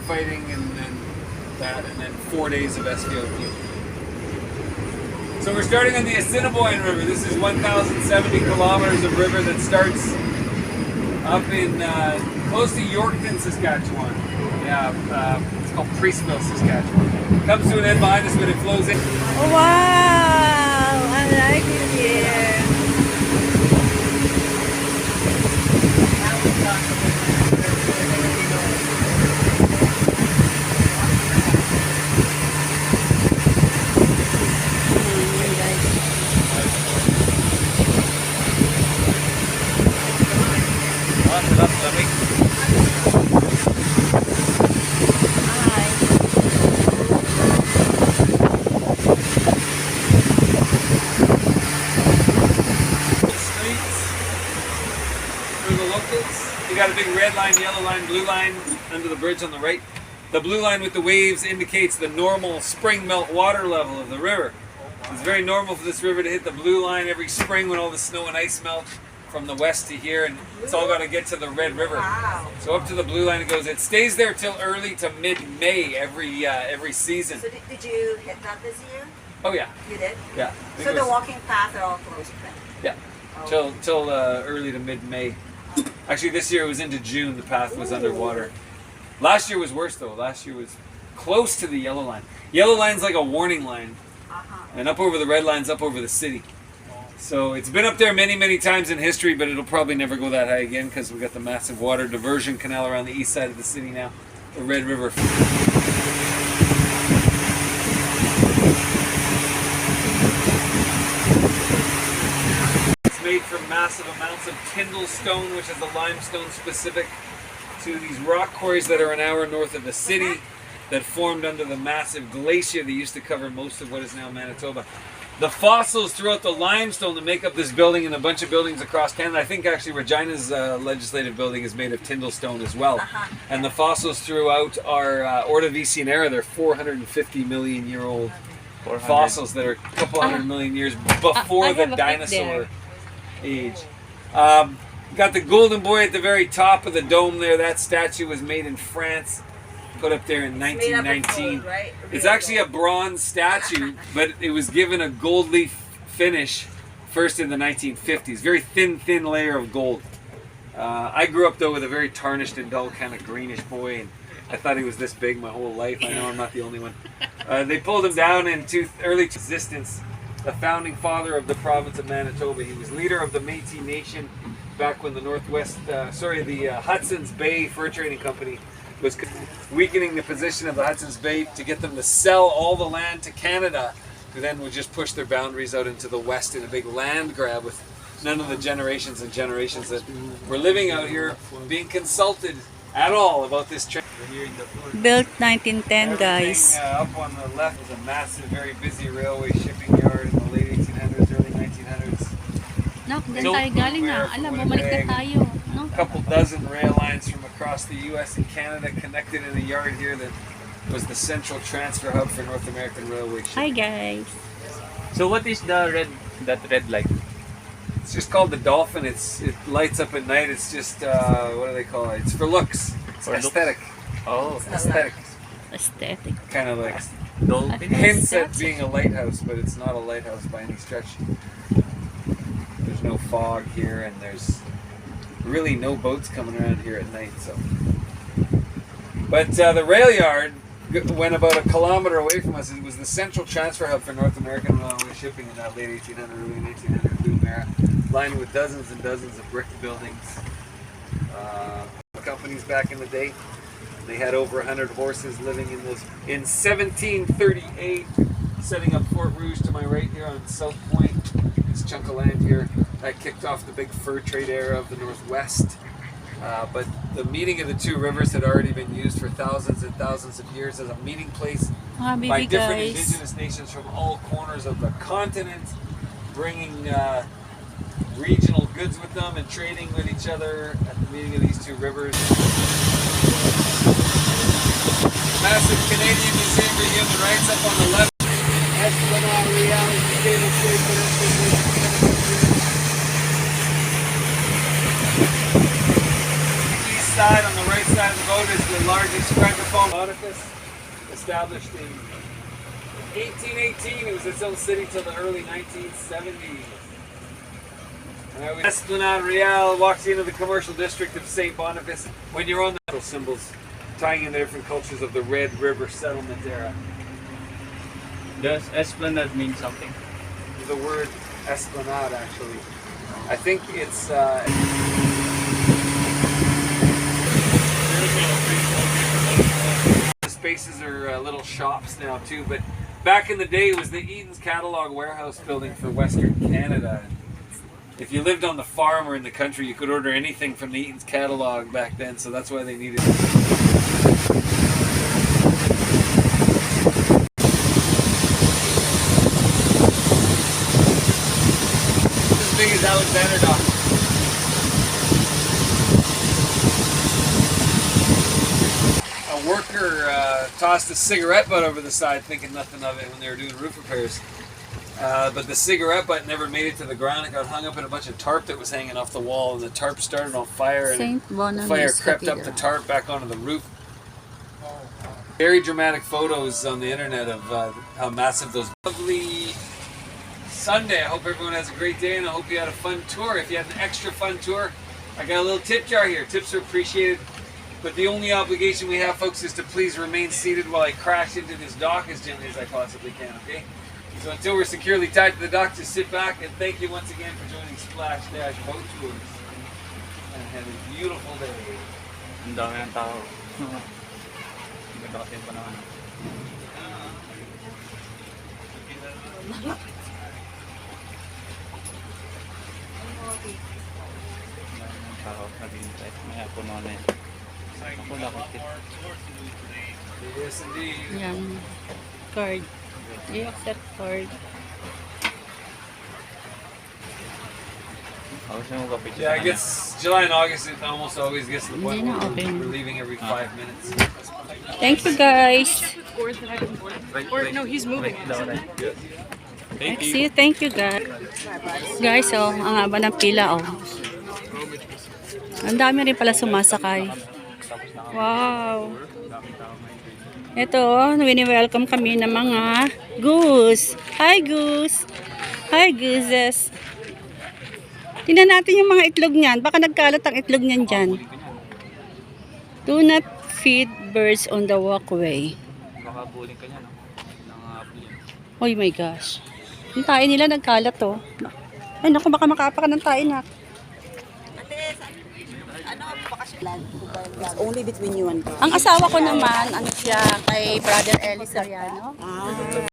firefighting and that, and then 4 days of SVOP. So we're starting on the Assiniboine River. This is 1,070 kilometers of river that starts up in close to Yorkton, Saskatchewan. Yeah, it's called Priestville, Saskatchewan. Comes to an end behind us, but it flows in. Wow, I like it here. You got a big red line, yellow line, blue line under the bridge on the right. The blue line with the waves indicates the normal spring melt water level of the river. It's very normal for this river to hit the blue line every spring when all the snow and ice melt from the west to here, and it's all got to get to the Red River. Wow. So up to the blue line it goes. It stays there till early to mid-May every season. So did you hit that this year? Oh yeah. You did? Yeah. So the walking paths are all closed then? Yeah. Oh. Till early to mid-May. Actually, this year it was into June. The path was underwater. Last year was worse though. Last year was close to the yellow line. Yellow line's like a warning line, and up over the red line's up over the city. So it's been up there many, many times in history, but it'll probably never go that high again because we've got the massive water diversion canal around the east side of the city now, the Red River. Made from massive amounts of Tyndall stone, which is a limestone specific to these rock quarries that are an hour north of the city that formed under the massive glacier that used to cover most of what is now Manitoba. The fossils throughout the limestone that make up this building and a bunch of buildings across Canada, I think actually Regina's legislative building is made of Tyndall stone as well. And the fossils throughout are Ordovician era. They're 450 million year old fossils that are a couple hundred million years before the dinosaur age. Got the golden boy at the very top of the dome there. That statue was made in France, put up there in 1919. Gold, right? It's actually a bronze statue, but it was given a gold leaf finish first in the 1950s. Very thin layer of gold. I grew up though with a very tarnished and dull kind of greenish boy, and I thought he was this big my whole life. I know I'm not the only one. They pulled him down in early existence. The founding father of the province of Manitoba. He was leader of the Métis Nation back when the Hudson's Bay Fur Trading Company was weakening the position of the Hudson's Bay to get them to sell all the land to Canada, who then would just push their boundaries out into the west in a big land grab with none of the generations and generations that were living out here being consulted at all about this trade. Built 1910, guys. Up on the left is a massive, very busy railway shipping yard in the late 1800s, early 1900s. Nak, dyan tayo galing na. Alam, bumalik na tayo. No? A couple dozen rail lines from across the U.S. and Canada connected in a yard here that was the central transfer hub for North American railway shipping. Hi, guys. So what is that red light? It's just called the Dolphin. It lights up at night. It's just what do they call it? It's for looks. It's For aesthetic. Oh, Aesthetic. Aesthetic. Kind of like dolphin. hints at being a lighthouse, but it's not a lighthouse by any stretch. There's no fog here, and there's really no boats coming around here at night. So, but the rail yard went about a kilometer away from us. It was the central transfer hub for North American railway shipping in that late 1800s, early 1900s boom era, lined with dozens and dozens of brick buildings. Companies back in the day. They had over 100 horses living in those. In 1738, setting up Fort Rouge to my right here on South Point, this chunk of land here, that kicked off the big fur trade era of the Northwest. But the meeting of the two rivers had already been used for thousands and thousands of years as a meeting place by different indigenous nations from all corners of the continent, bringing regional goods with them and trading with each other at the meeting of these two rivers. Massive Canadian museum right here on the right, up on the left. East side on the right side of the boat is the largest francophone edifice, established in 1818. It was its own city till the early 1970s. Esplanade Real walks into the commercial district of St. Boniface. When you're on the symbols tying in the different cultures of the Red River settlement era. Does Esplanade mean something? The word esplanade, actually. I think it's the spaces are little shops now too, but back in the day it was the Eaton's Catalog Warehouse building for Western Canada. If you lived on the farm or in the country, you could order anything from the Eaton's Catalog back then, so that's why they needed it. As big as Alexander Dock. A worker tossed a cigarette butt over the side, thinking nothing of it when they were doing roof repairs. But the cigarette butt never made it to the ground. It got hung up in a bunch of tarp that was hanging off the wall, and the tarp started on fire, and the fire crept up the tarp back onto the roof. Very dramatic photos on the internet of how massive those. Lovely Sunday. I hope everyone has a great day, and I hope you had a fun tour. If you had an extra fun tour, I got a little tip jar here. Tips are appreciated, but the only obligation we have, folks, is to please remain seated while I crash into this dock as gently as I possibly can, okay? So until we're securely tied to the dock, just sit back, and thank you once again for joining Splash Dash Boat Tours. And have a beautiful day. Ang dami ng tao. Ganda kasi yung panahon. Tao, naghihintay. May puno na yan. Ako na ako. Yes, indeed. Yan. Card. Do you accept card? Yeah, I guess July and August it almost always gets to the point Hindi where na open. we're leaving every 5 minutes. Thank you guys. No, he's moving. See you. Thank you guys. Guys, oh, ang haba ng pila, oh. Ang dami rin pala sumasakay. Wow. Ito, oh, wini-welcome kami ng mga goose. Hi, goose. Hi, gooses. Tingnan natin yung mga itlog niyan. Baka nagkalat ang itlog niyan dyan. Do not feed birds on the walkway. Baka buling ka niya, no? Oh my gosh. Yung tayo nila nagkalat, oh. Ay, naku, baka makapakan ng tayo na. It's only between you and God. Ang asawa ko naman, ano siya, kay Brother Ellie Soriano.